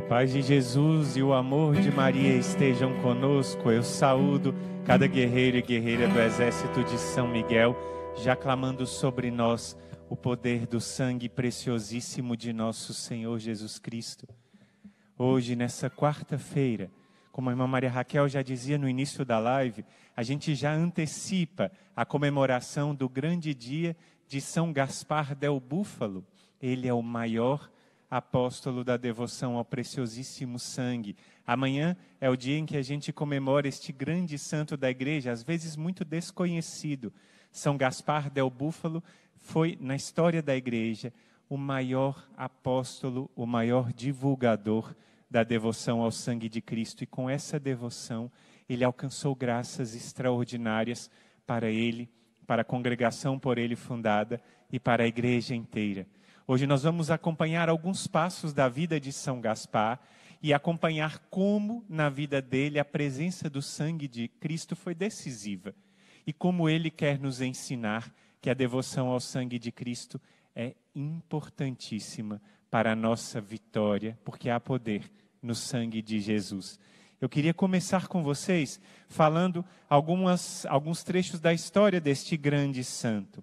A paz de Jesus e o amor de Maria estejam conosco. Eu saúdo cada guerreiro e guerreira do exército de São Miguel, já clamando sobre nós o poder do sangue preciosíssimo de nosso Senhor Jesus Cristo. Hoje, nessa quarta-feira, como a irmã Maria Raquel já dizia no início da live, a gente já antecipa a comemoração do grande dia de São Gaspar del Búfalo. Ele é o maior apóstolo da devoção ao preciosíssimo sangue. Amanhã é o dia em que a gente comemora este grande santo da igreja, às vezes muito desconhecido. São Gaspar del Búfalo foi, na história da igreja, o maior apóstolo, o maior divulgador da devoção ao sangue de Cristo. E com essa devoção, ele alcançou graças extraordinárias para ele, para a congregação por ele fundada e para a igreja inteira. Hoje nós vamos acompanhar alguns passos da vida de São Gaspar e acompanhar como na vida dele a presença do sangue de Cristo foi decisiva. E como ele quer nos ensinar que a devoção ao sangue de Cristo é importantíssima para a nossa vitória, porque há poder no sangue de Jesus. Eu queria começar com vocês falando alguns trechos da história deste grande santo.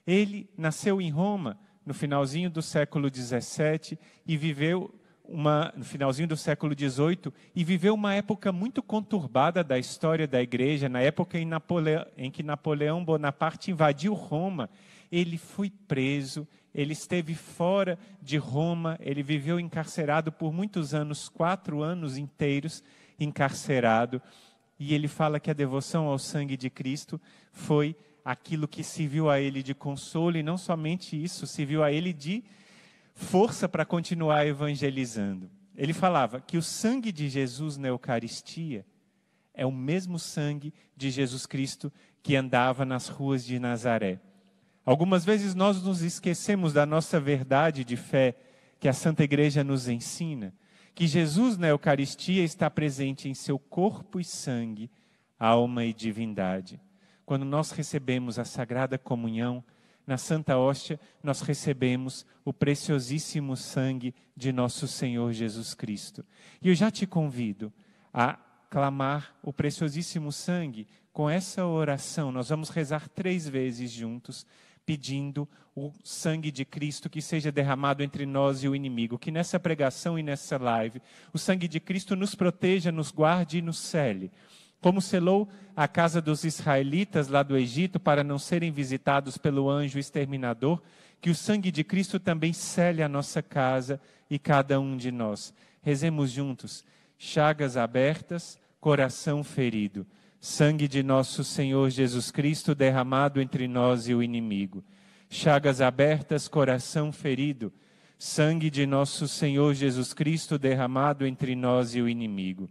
Ele nasceu em Roma no finalzinho do século XVII e viveu no finalzinho do século XVIII e viveu uma época muito conturbada da história da igreja. Na época em que Napoleão Bonaparte invadiu Roma, ele foi preso, ele esteve fora de Roma, ele viveu encarcerado por muitos anos, 4 anos inteiros encarcerado, e ele fala que a devoção ao sangue de Cristo foi aquilo que serviu a ele de consolo, e não somente isso, serviu a ele de força para continuar evangelizando. Ele falava que o sangue de Jesus na Eucaristia é o mesmo sangue de Jesus Cristo que andava nas ruas de Nazaré. Algumas vezes nós nos esquecemos da nossa verdade de fé que a Santa Igreja nos ensina, que Jesus na Eucaristia está presente em seu corpo e sangue, alma e divindade. Quando nós recebemos a Sagrada Comunhão, na Santa Hóstia, nós recebemos o preciosíssimo sangue de nosso Senhor Jesus Cristo. E eu já te convido a clamar o preciosíssimo sangue com essa oração. Nós vamos rezar 3 vezes juntos, pedindo o sangue de Cristo que seja derramado entre nós e o inimigo. Que nessa pregação e nessa live, o sangue de Cristo nos proteja, nos guarde e nos cele. Como selou a casa dos israelitas lá do Egito para não serem visitados pelo anjo exterminador, que o sangue de Cristo também cele a nossa casa e cada um de nós. Rezemos juntos. Chagas abertas, coração ferido. Sangue de nosso Senhor Jesus Cristo derramado entre nós e o inimigo. Chagas abertas, coração ferido. Sangue de nosso Senhor Jesus Cristo derramado entre nós e o inimigo.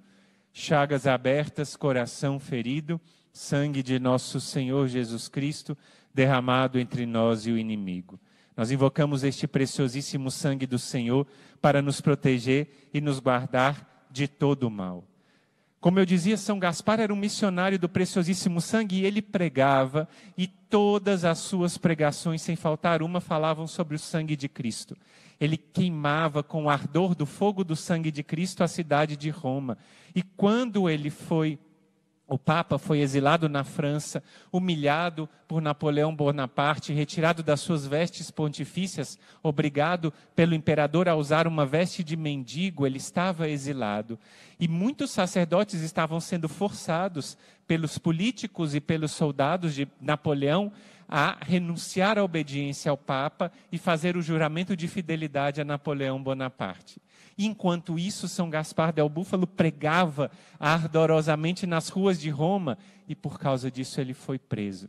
Chagas abertas, coração ferido, sangue de nosso Senhor Jesus Cristo, derramado entre nós e o inimigo. Nós invocamos este preciosíssimo sangue do Senhor para nos proteger e nos guardar de todo o mal. Como eu dizia, São Gaspar era um missionário do preciosíssimo sangue e ele pregava, e todas as suas pregações, sem faltar uma, falavam sobre o sangue de Cristo. Ele queimava com o ardor do fogo do sangue de Cristo a cidade de Roma. E quando o Papa foi exilado na França, humilhado por Napoleão Bonaparte, retirado das suas vestes pontifícias, obrigado pelo imperador a usar uma veste de mendigo, ele estava exilado. E muitos sacerdotes estavam sendo forçados pelos políticos e pelos soldados de Napoleão a renunciar à obediência ao Papa e fazer o juramento de fidelidade a Napoleão Bonaparte. Enquanto isso, São Gaspar del Búfalo pregava ardorosamente nas ruas de Roma e por causa disso ele foi preso.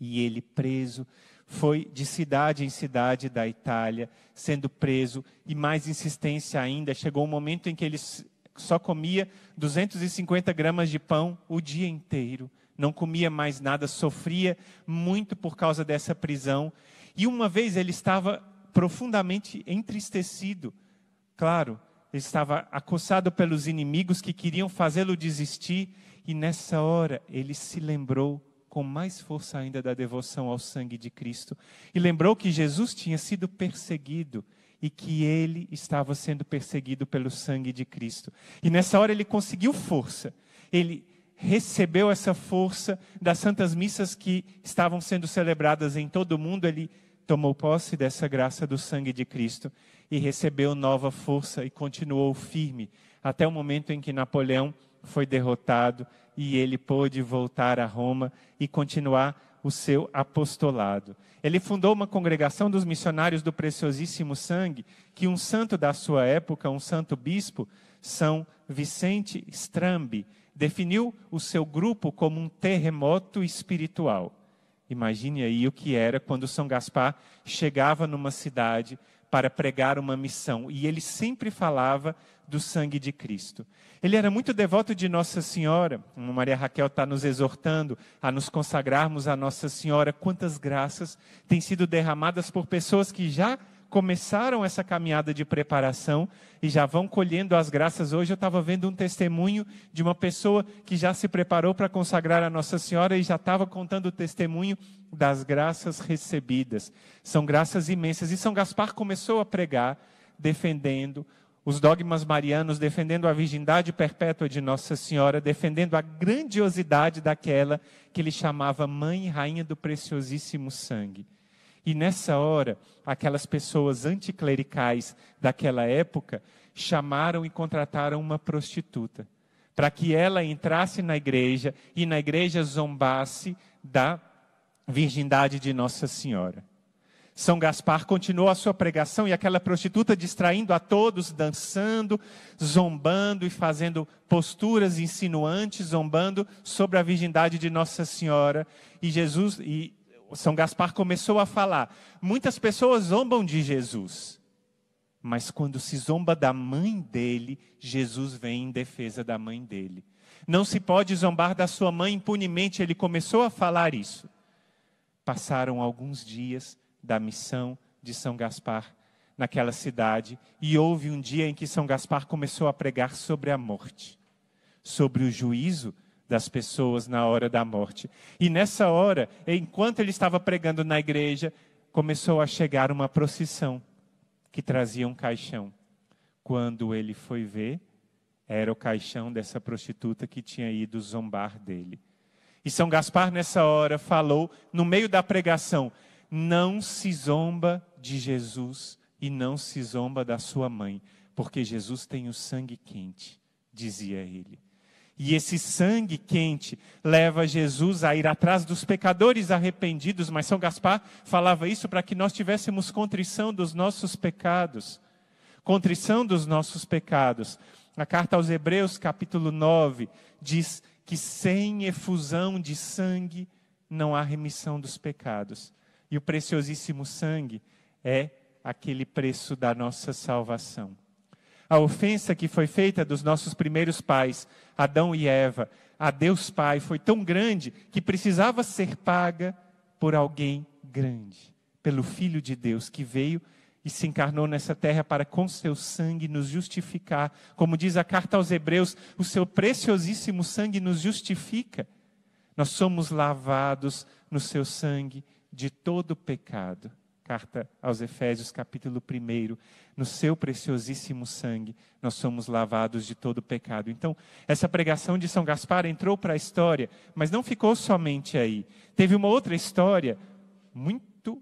E ele preso foi de cidade em cidade da Itália, sendo preso, e mais insistência ainda, chegou um momento em que ele só comia 250 gramas de pão o dia inteiro. Não comia mais nada, sofria muito por causa dessa prisão. E uma vez ele estava profundamente entristecido. Claro, ele estava acossado pelos inimigos que queriam fazê-lo desistir. E nessa hora ele se lembrou com mais força ainda da devoção ao sangue de Cristo. E lembrou que Jesus tinha sido perseguido e que ele estava sendo perseguido pelo sangue de Cristo. E nessa hora ele conseguiu força. Ele recebeu essa força das santas missas que estavam sendo celebradas em todo o mundo. Ele tomou posse dessa graça do sangue de Cristo e recebeu nova força e continuou firme até o momento em que Napoleão foi derrotado e ele pôde voltar a Roma e continuar o seu apostolado. Ele fundou uma congregação dos missionários do Preciosíssimo Sangue, que um santo da sua época, um santo bispo, São Vicente Strambi, definiu o seu grupo como um terremoto espiritual. Imagine aí o que era quando São Gaspar chegava numa cidade para pregar uma missão. E ele sempre falava do sangue de Cristo. Ele era muito devoto de Nossa Senhora. Maria Raquel está nos exortando a nos consagrarmos a Nossa Senhora. Quantas graças têm sido derramadas por pessoas que já começaram essa caminhada de preparação e já vão colhendo as graças. Hoje eu estava vendo um testemunho de uma pessoa que já se preparou para consagrar a Nossa Senhora e já estava contando o testemunho das graças recebidas. São graças imensas. E São Gaspar começou a pregar, defendendo os dogmas marianos, defendendo a virgindade perpétua de Nossa Senhora, defendendo a grandiosidade daquela que ele chamava Mãe e Rainha do Preciosíssimo Sangue. E nessa hora, aquelas pessoas anticlericais daquela época chamaram e contrataram uma prostituta para que ela entrasse na igreja e na igreja zombasse da virgindade de Nossa Senhora. São Gaspar continuou a sua pregação e aquela prostituta distraindo a todos, dançando, zombando e fazendo posturas insinuantes, zombando sobre a virgindade de Nossa Senhora. E São Gaspar começou a falar: muitas pessoas zombam de Jesus, mas quando se zomba da mãe dele, Jesus vem em defesa da mãe dele. Não se pode zombar da sua mãe impunemente. Ele começou a falar isso. Passaram alguns dias da missão de São Gaspar naquela cidade e houve um dia em que São Gaspar começou a pregar sobre a morte, sobre o juízo das pessoas na hora da morte. E nessa hora, enquanto ele estava pregando na igreja, começou a chegar uma procissão que trazia um caixão. Quando ele foi ver, era o caixão dessa prostituta que tinha ido zombar dele. E São Gaspar nessa hora falou, no meio da pregação: não se zomba de Jesus e não se zomba da sua mãe, porque Jesus tem o sangue quente, dizia ele. E esse sangue quente leva Jesus a ir atrás dos pecadores arrependidos. Mas São Gaspar falava isso para que nós tivéssemos contrição dos nossos pecados. Contrição dos nossos pecados. A carta aos Hebreus, capítulo 9, diz que sem efusão de sangue não há remissão dos pecados. E o preciosíssimo sangue é aquele preço da nossa salvação. A ofensa que foi feita dos nossos primeiros pais, Adão e Eva, a Deus Pai, foi tão grande que precisava ser paga por alguém grande, pelo Filho de Deus que veio e se encarnou nessa terra para com seu sangue nos justificar. Como diz a carta aos Hebreus, o seu preciosíssimo sangue nos justifica. Nós somos lavados no seu sangue de todo pecado. Carta aos Efésios, capítulo 1, no seu preciosíssimo sangue, nós somos lavados de todo pecado. Então, essa pregação de São Gaspar entrou para a história, mas não ficou somente aí. Teve uma outra história muito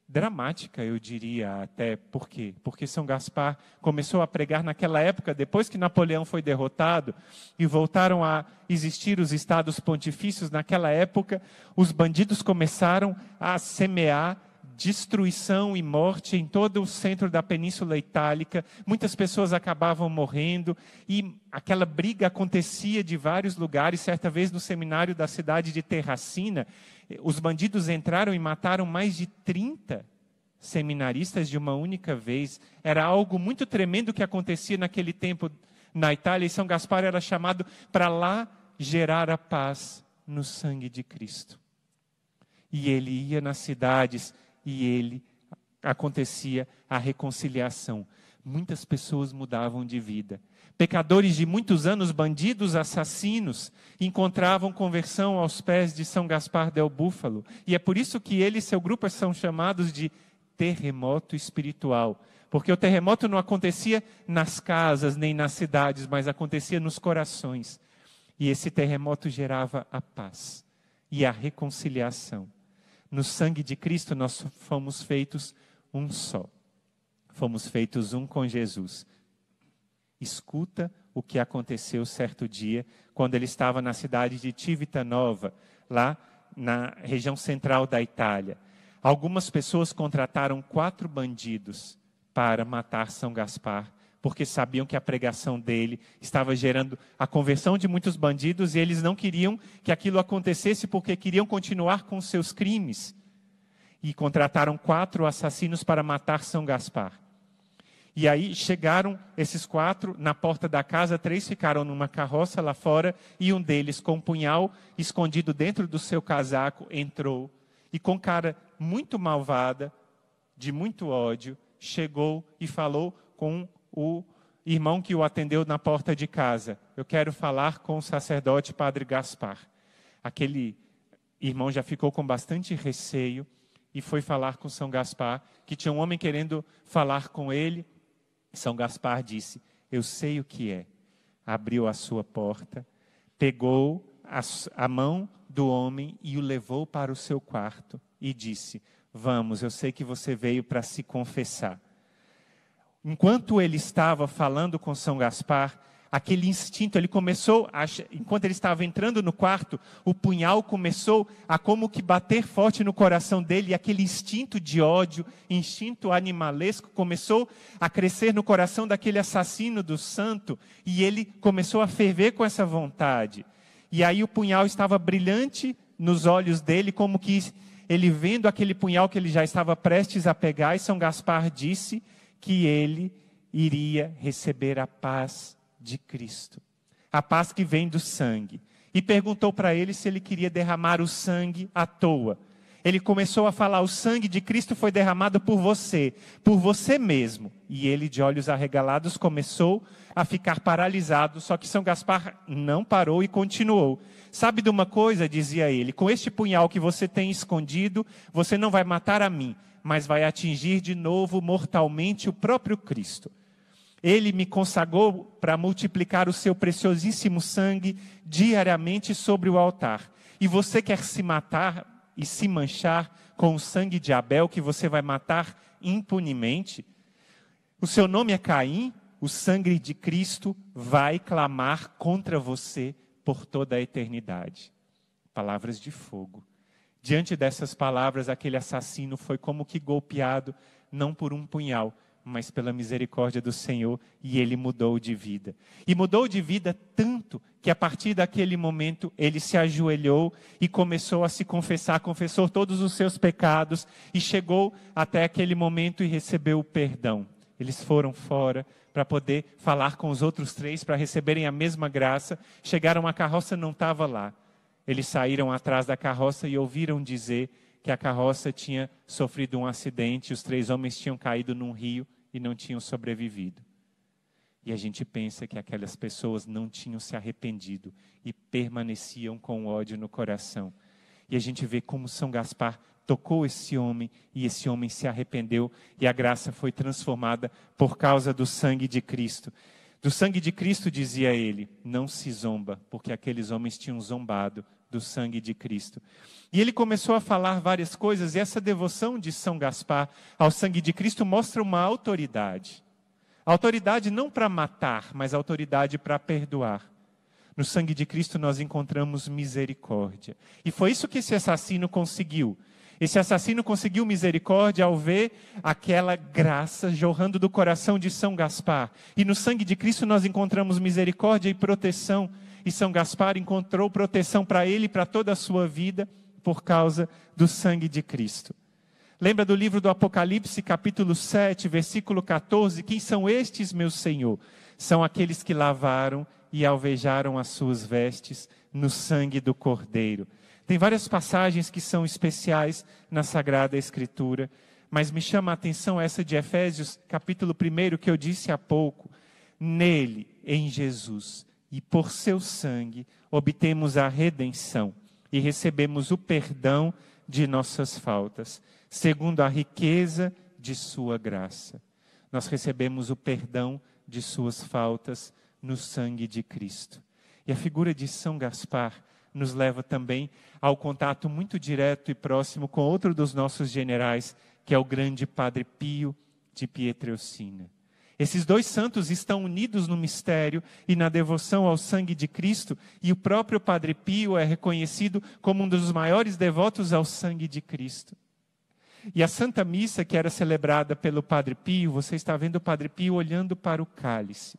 dramática, eu diria até. Por quê? Porque São Gaspar começou a pregar naquela época, depois que Napoleão foi derrotado, e voltaram a existir os estados pontifícios. Naquela época, os bandidos começaram a semear destruição e morte em todo o centro da Península Itálica. Muitas pessoas acabavam morrendo e aquela briga acontecia de vários lugares. Certa vez no seminário da cidade de Terracina, os bandidos entraram e mataram mais de 30 seminaristas de uma única vez. Era algo muito tremendo que acontecia naquele tempo na Itália, e São Gaspar era chamado para lá gerar a paz no sangue de Cristo. E ele ia nas cidades e acontecia a reconciliação. Muitas pessoas mudavam de vida. Pecadores de muitos anos, bandidos, assassinos, encontravam conversão aos pés de São Gaspar del Búfalo. E é por isso que ele e seu grupo são chamados de terremoto espiritual, Porque o terremoto não acontecia nas casas nem nas cidades, mas acontecia nos corações. E esse terremoto gerava a paz e a reconciliação. No sangue de Cristo nós fomos feitos um só. Fomos feitos um com Jesus. Escuta o que aconteceu certo dia, quando ele estava na cidade de Civitanova, lá na região central da Itália. Algumas pessoas contrataram 4 bandidos para matar São Gaspar, porque sabiam que a pregação dele estava gerando a conversão de muitos bandidos e eles não queriam que aquilo acontecesse porque queriam continuar com seus crimes. E contrataram 4 assassinos para matar São Gaspar. E aí chegaram esses 4 na porta da casa, 3 ficaram numa carroça lá fora e um deles com um punhal escondido dentro do seu casaco entrou e com cara muito malvada, de muito ódio, chegou e falou com o irmão que o atendeu na porta de casa. Eu quero falar com o sacerdote Padre Gaspar. Aquele irmão já ficou com bastante receio e foi falar com São Gaspar, que tinha um homem querendo falar com ele. São Gaspar disse, eu sei o que é. Abriu a sua porta, pegou a mão do homem e o levou para o seu quarto e disse, vamos, eu sei que você veio para se confessar. Enquanto ele estava falando com São Gaspar, aquele instinto, ele começou, enquanto ele estava entrando no quarto, o punhal começou a como que bater forte no coração dele, e aquele instinto de ódio, instinto animalesco, começou a crescer no coração daquele assassino do santo, e ele começou a ferver com essa vontade. E aí o punhal estava brilhante nos olhos dele, como que ele vendo aquele punhal que ele já estava prestes a pegar, e São Gaspar disse que ele iria receber a paz de Cristo, a paz que vem do sangue. E perguntou para ele se ele queria derramar o sangue à toa. Ele começou a falar, o sangue de Cristo foi derramado por você mesmo. E ele, de olhos arregalados, começou a ficar paralisado, só que São Gaspar não parou e continuou. Sabe de uma coisa, dizia ele, com este punhal que você tem escondido, você não vai matar a mim, mas vai atingir de novo mortalmente o próprio Cristo. Ele me consagrou para multiplicar o seu preciosíssimo sangue diariamente sobre o altar. E você quer se matar e se manchar com o sangue de Abel, que você vai matar impunemente? O seu nome é Caim, o sangue de Cristo vai clamar contra você por toda a eternidade. Palavras de fogo. Diante dessas palavras, aquele assassino foi como que golpeado, não por um punhal, mas pela misericórdia do Senhor, e ele mudou de vida. E mudou de vida tanto que a partir daquele momento ele se ajoelhou e começou a se confessar, confessou todos os seus pecados e chegou até aquele momento e recebeu o perdão. Eles foram fora para poder falar com os outros 3, para receberem a mesma graça. Chegaram, a carroça não estava lá. Eles saíram atrás da carroça e ouviram dizer que a carroça tinha sofrido um acidente, os 3 homens tinham caído num rio e não tinham sobrevivido. E a gente pensa que aquelas pessoas não tinham se arrependido e permaneciam com ódio no coração. E a gente vê como São Gaspar tocou esse homem e esse homem se arrependeu e a graça foi transformada por causa do sangue de Cristo. Do sangue de Cristo, dizia ele, não se zomba, porque aqueles homens tinham zombado do sangue de Cristo. E ele começou a falar várias coisas, e essa devoção de São Gaspar ao sangue de Cristo mostra uma autoridade. Autoridade não para matar, mas autoridade para perdoar. No sangue de Cristo nós encontramos misericórdia. E foi isso que esse assassino conseguiu. Esse assassino conseguiu misericórdia ao ver aquela graça jorrando do coração de São Gaspar. E no sangue de Cristo nós encontramos misericórdia e proteção. E São Gaspar encontrou proteção para ele e para toda a sua vida por causa do sangue de Cristo. Lembra do livro do Apocalipse, capítulo 7, versículo 14? Quem são estes, meu Senhor? São aqueles que lavaram e alvejaram as suas vestes no sangue do Cordeiro. Tem várias passagens que são especiais na Sagrada Escritura, mas me chama a atenção essa de Efésios, capítulo 1, que eu disse há pouco. Nele, em Jesus, e por seu sangue, obtemos a redenção e recebemos o perdão de nossas faltas, segundo a riqueza de sua graça. Nós recebemos o perdão de suas faltas no sangue de Cristo. E a figura de São Gaspar nos leva também ao contato muito direto e próximo com outro dos nossos generais, que é o grande Padre Pio de Pietrelcina. Esses dois santos estão unidos no mistério e na devoção ao sangue de Cristo, e o próprio Padre Pio é reconhecido como um dos maiores devotos ao sangue de Cristo. E a Santa Missa, que era celebrada pelo Padre Pio, você está vendo o Padre Pio olhando para o cálice.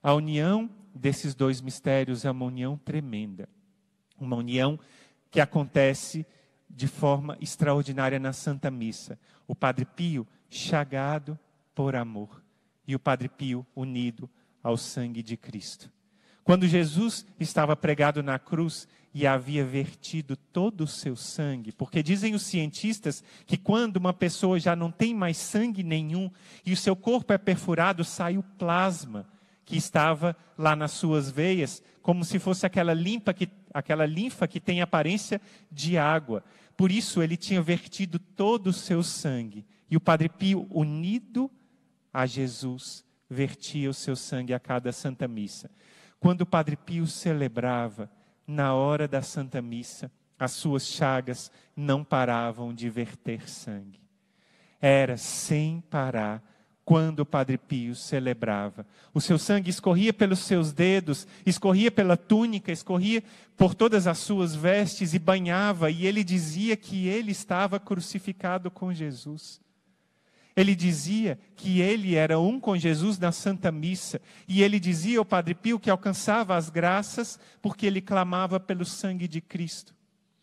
A união desses dois mistérios é uma união tremenda. Uma união que acontece de forma extraordinária na Santa Missa. O Padre Pio chagado por amor. E o Padre Pio unido ao sangue de Cristo. Quando Jesus estava pregado na cruz e havia vertido todo o seu sangue, porque dizem os cientistas que quando uma pessoa já não tem mais sangue nenhum e o seu corpo é perfurado, sai o plasma que estava lá nas suas veias, como se fosse aquela linfa que tem aparência de água. Por isso ele tinha vertido todo o seu sangue. E o Padre Pio, unido a Jesus, vertia o seu sangue a cada Santa Missa. Quando o Padre Pio celebrava, na hora da Santa Missa, as suas chagas não paravam de verter sangue. Era sem parar quando o Padre Pio celebrava. O seu sangue escorria pelos seus dedos, escorria pela túnica, escorria por todas as suas vestes e banhava, e ele dizia que ele estava crucificado com Jesus. Ele dizia que ele era um com Jesus na Santa Missa. E ele dizia ao Padre Pio que alcançava as graças porque ele clamava pelo sangue de Cristo.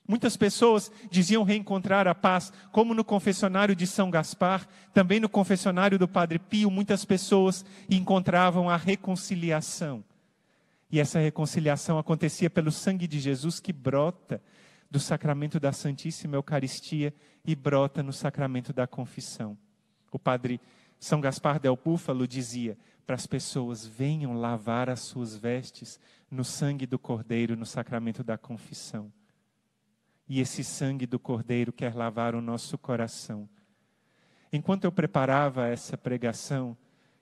Muitas pessoas diziam reencontrar a paz, como no confessionário de São Gaspar, também no confessionário do Padre Pio, muitas pessoas encontravam a reconciliação. E essa reconciliação acontecia pelo sangue de Jesus que brota do sacramento da Santíssima Eucaristia e brota no sacramento da confissão. O padre São Gaspar del Búfalo dizia para as pessoas: venham lavar as suas vestes no sangue do Cordeiro, no sacramento da confissão. E esse sangue do Cordeiro quer lavar o nosso coração. Enquanto eu preparava essa pregação,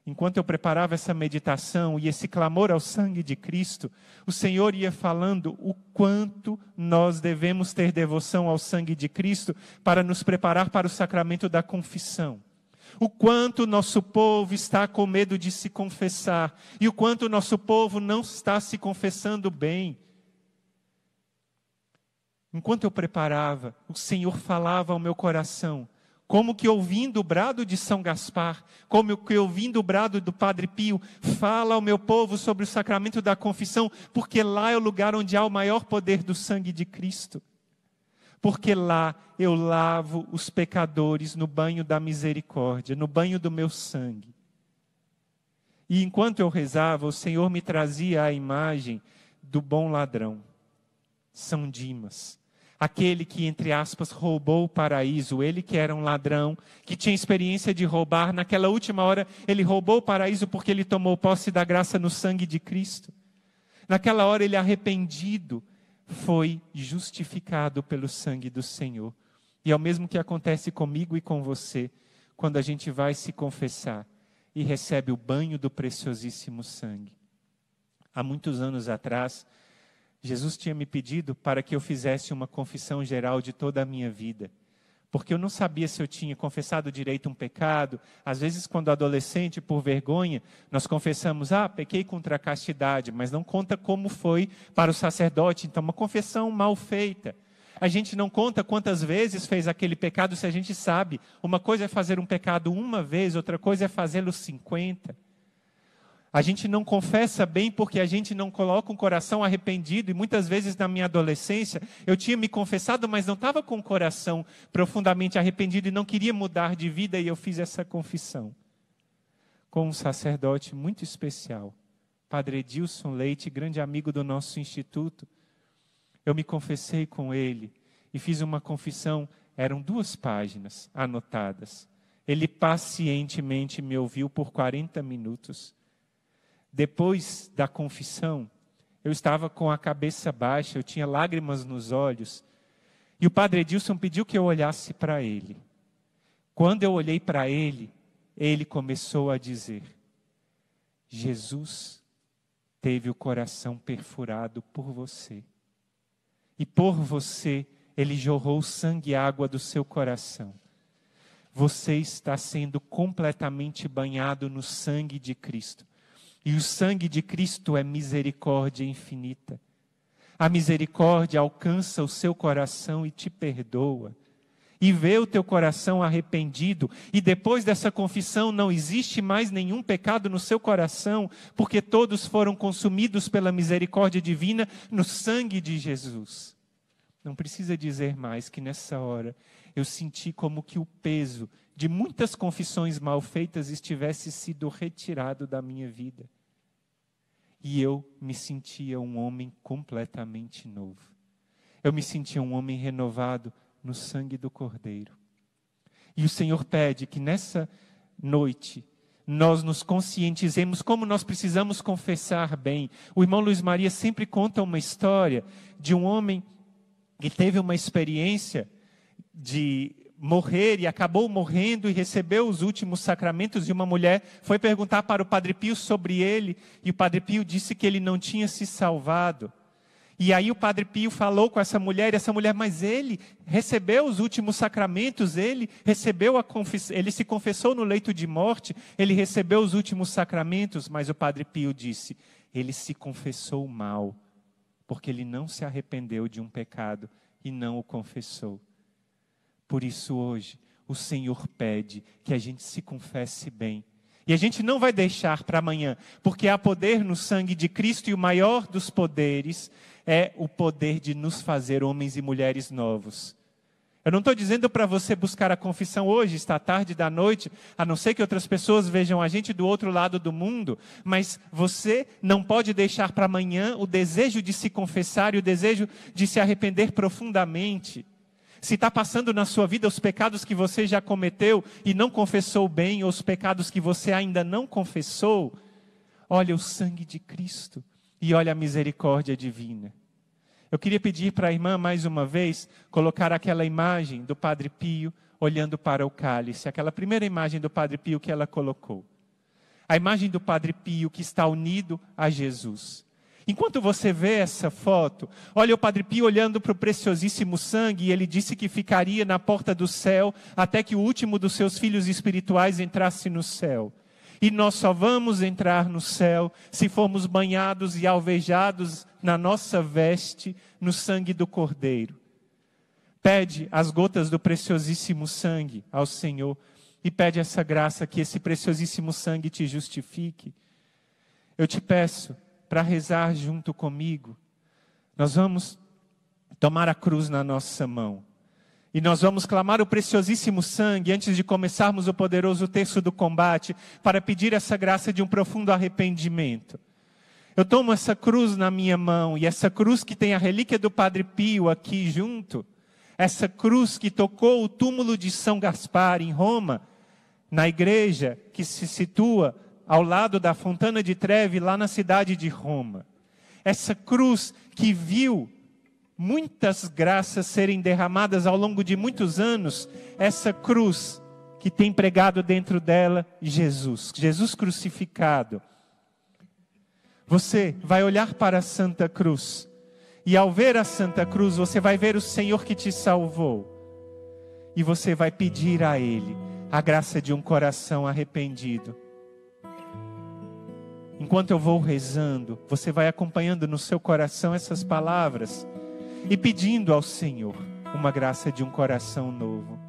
enquanto eu preparava essa meditação e esse clamor ao sangue de Cristo, o Senhor ia falando o quanto nós devemos ter devoção ao sangue de Cristo para nos preparar para o sacramento da confissão. O quanto nosso povo está com medo de se confessar. E o quanto nosso povo não está se confessando bem. Enquanto eu preparava, o Senhor falava ao meu coração. Como que ouvindo o brado de São Gaspar, como que ouvindo o brado do Padre Pio, fala ao meu povo sobre o sacramento da confissão, porque lá é o lugar onde há o maior poder do sangue de Cristo. Porque lá eu lavo os pecadores no banho da misericórdia, no banho do meu sangue. E enquanto eu rezava, o Senhor me trazia a imagem do bom ladrão, São Dimas. Aquele que, entre aspas, roubou o paraíso. Ele que era um ladrão, que tinha experiência de roubar. Naquela última hora, ele roubou o paraíso porque ele tomou posse da graça no sangue de Cristo. Naquela hora, ele arrependido, foi justificado pelo sangue do Senhor. E é o mesmo que acontece comigo e com você, quando a gente vai se confessar e recebe o banho do preciosíssimo sangue. Há muitos anos atrás, Jesus tinha me pedido para que eu fizesse uma confissão geral de toda a minha vida. Porque eu não sabia se eu tinha confessado direito um pecado. Às vezes, quando adolescente, por vergonha, nós confessamos: pequei contra a castidade, mas não conta como foi para o sacerdote. Então, uma confissão mal feita. A gente não conta quantas vezes fez aquele pecado, se a gente sabe. Uma coisa é fazer um pecado uma vez, outra coisa é fazê-lo 50. A gente não confessa bem porque a gente não coloca um coração arrependido. E muitas vezes na minha adolescência, eu tinha me confessado, mas não estava com o coração profundamente arrependido e não queria mudar de vida. E eu fiz essa confissão com um sacerdote muito especial, Padre Edilson Leite, grande amigo do nosso instituto. Eu me confessei com ele e fiz uma confissão, eram 2 páginas anotadas. Ele pacientemente me ouviu por 40 minutos. Depois da confissão, eu estava com a cabeça baixa, eu tinha lágrimas nos olhos. E o Padre Edilson pediu que eu olhasse para ele. Quando eu olhei para ele, ele começou a dizer: Jesus teve o coração perfurado por você. E por você, ele jorrou sangue e água do seu coração. Você está sendo completamente banhado no sangue de Cristo. E o sangue de Cristo é misericórdia infinita. A misericórdia alcança o seu coração e te perdoa. E vê o teu coração arrependido. E depois dessa confissão não existe mais nenhum pecado no seu coração, porque todos foram consumidos pela misericórdia divina no sangue de Jesus. Não precisa dizer mais que nessa hora eu senti como que o peso de muitas confissões mal feitas estivesse sido retirado da minha vida. E eu me sentia um homem completamente novo. Eu me sentia um homem renovado no sangue do Cordeiro. E o Senhor pede que nessa noite nós nos conscientizemos como nós precisamos confessar bem. O irmão Luiz Maria sempre conta uma história de um homem que teve uma experiência de morrer e acabou morrendo e recebeu os últimos sacramentos, e uma mulher foi perguntar para o Padre Pio sobre ele, e o Padre Pio disse que ele não tinha se salvado. E aí o Padre Pio falou com essa mulher, mas ele recebeu os últimos sacramentos, ele se confessou no leito de morte, ele recebeu os últimos sacramentos, mas o Padre Pio disse: ele se confessou mal, porque ele não se arrependeu de um pecado e não o confessou. Por isso hoje o Senhor pede que a gente se confesse bem. E a gente não vai deixar para amanhã, porque há poder no sangue de Cristo, e o maior dos poderes é o poder de nos fazer homens e mulheres novos. Eu não estou dizendo para você buscar a confissão hoje, está tarde da noite, a não ser que outras pessoas vejam a gente do outro lado do mundo, mas você não pode deixar para amanhã o desejo de se confessar e o desejo de se arrepender profundamente. Se está passando na sua vida os pecados que você já cometeu e não confessou bem, ou os pecados que você ainda não confessou, olha o sangue de Cristo e olha a misericórdia divina. Eu queria pedir para a irmã, mais uma vez, colocar aquela imagem do Padre Pio olhando para o cálice, aquela primeira imagem do Padre Pio que ela colocou. A imagem do Padre Pio que está unido a Jesus. Enquanto você vê essa foto, olha o Padre Pio olhando para o preciosíssimo sangue, e ele disse que ficaria na porta do céu até que o último dos seus filhos espirituais entrasse no céu. E nós só vamos entrar no céu se formos banhados e alvejados na nossa veste no sangue do Cordeiro. Pede as gotas do preciosíssimo sangue ao Senhor e pede essa graça, que esse preciosíssimo sangue te justifique. Eu te peço para rezar junto comigo. Nós vamos tomar a cruz na nossa mão. E nós vamos clamar o preciosíssimo sangue antes de começarmos o poderoso terço do combate, para pedir essa graça de um profundo arrependimento. Eu tomo essa cruz na minha mão, e essa cruz que tem a relíquia do Padre Pio aqui junto, essa cruz que tocou o túmulo de São Gaspar em Roma, na igreja que se situa ao lado da Fontana di Trevi, lá na cidade de Roma. Essa cruz que viu muitas graças serem derramadas ao longo de muitos anos, essa cruz que tem pregado dentro dela Jesus crucificado. Você vai olhar para a Santa Cruz, e ao ver a Santa Cruz, você vai ver o Senhor que te salvou, e você vai pedir a Ele a graça de um coração arrependido. Enquanto eu vou rezando, você vai acompanhando no seu coração essas palavras e pedindo ao Senhor uma graça de um coração novo.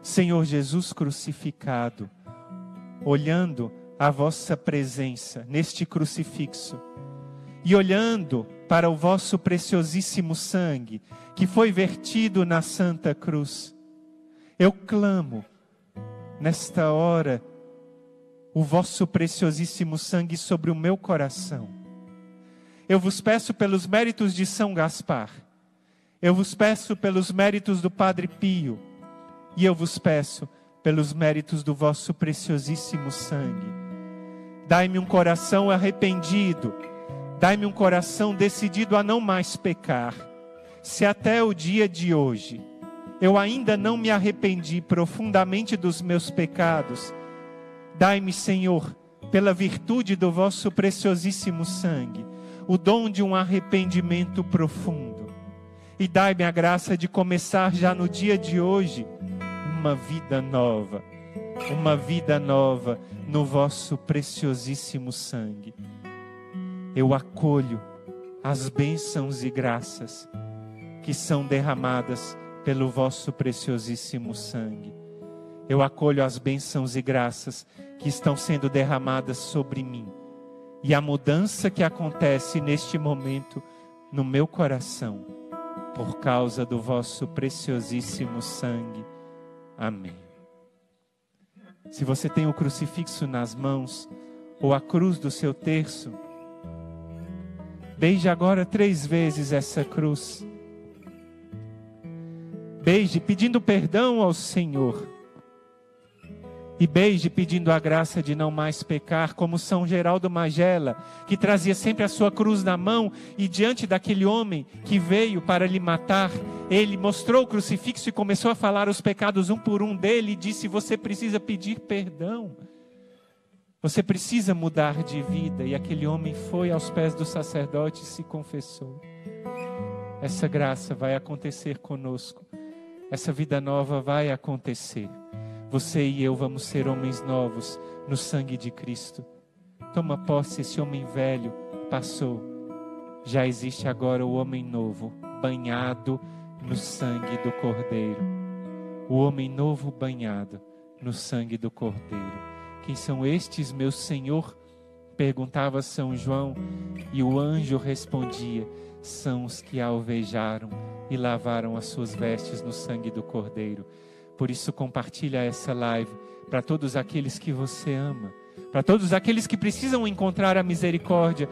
Senhor Jesus crucificado, olhando a vossa presença neste crucifixo e olhando para o vosso preciosíssimo sangue que foi vertido na Santa Cruz, eu clamo nesta hora o vosso preciosíssimo sangue sobre o meu coração. Eu vos peço pelos méritos de São Gaspar, eu vos peço pelos méritos do Padre Pio, e eu vos peço pelos méritos do vosso preciosíssimo sangue. Dai-me um coração arrependido, dai-me um coração decidido a não mais pecar. Se até o dia de hoje eu ainda não me arrependi profundamente dos meus pecados, Dai-me, Senhor, pela virtude do vosso preciosíssimo sangue, o dom de um arrependimento profundo. E dai-me a graça de começar já no dia de hoje uma vida nova no vosso preciosíssimo sangue. Eu acolho as bênçãos e graças que são derramadas pelo vosso preciosíssimo sangue. Eu acolho as bênçãos e graças que estão sendo derramadas sobre mim. E a mudança que acontece neste momento no meu coração, por causa do vosso preciosíssimo sangue. Amém. Se você tem o crucifixo nas mãos, ou a cruz do seu terço, beije agora 3 vezes essa cruz. Beije pedindo perdão ao Senhor. E beije pedindo a graça de não mais pecar, como São Geraldo Magela, que trazia sempre a sua cruz na mão, e diante daquele homem que veio para lhe matar, ele mostrou o crucifixo e começou a falar os pecados um por um dele, e disse: você precisa pedir perdão, você precisa mudar de vida. E aquele homem foi aos pés do sacerdote e se confessou. Essa graça vai acontecer conosco, essa vida nova vai acontecer. Você e eu vamos ser homens novos no sangue de Cristo. Toma posse, esse homem velho passou. Já existe agora o homem novo, banhado no sangue do Cordeiro. O homem novo banhado no sangue do Cordeiro. Quem são estes, meu Senhor? Perguntava São João, e o anjo respondia: são os que alvejaram e lavaram as suas vestes no sangue do Cordeiro. Por isso, compartilha essa live para todos aqueles que você ama, para todos aqueles que precisam encontrar a misericórdia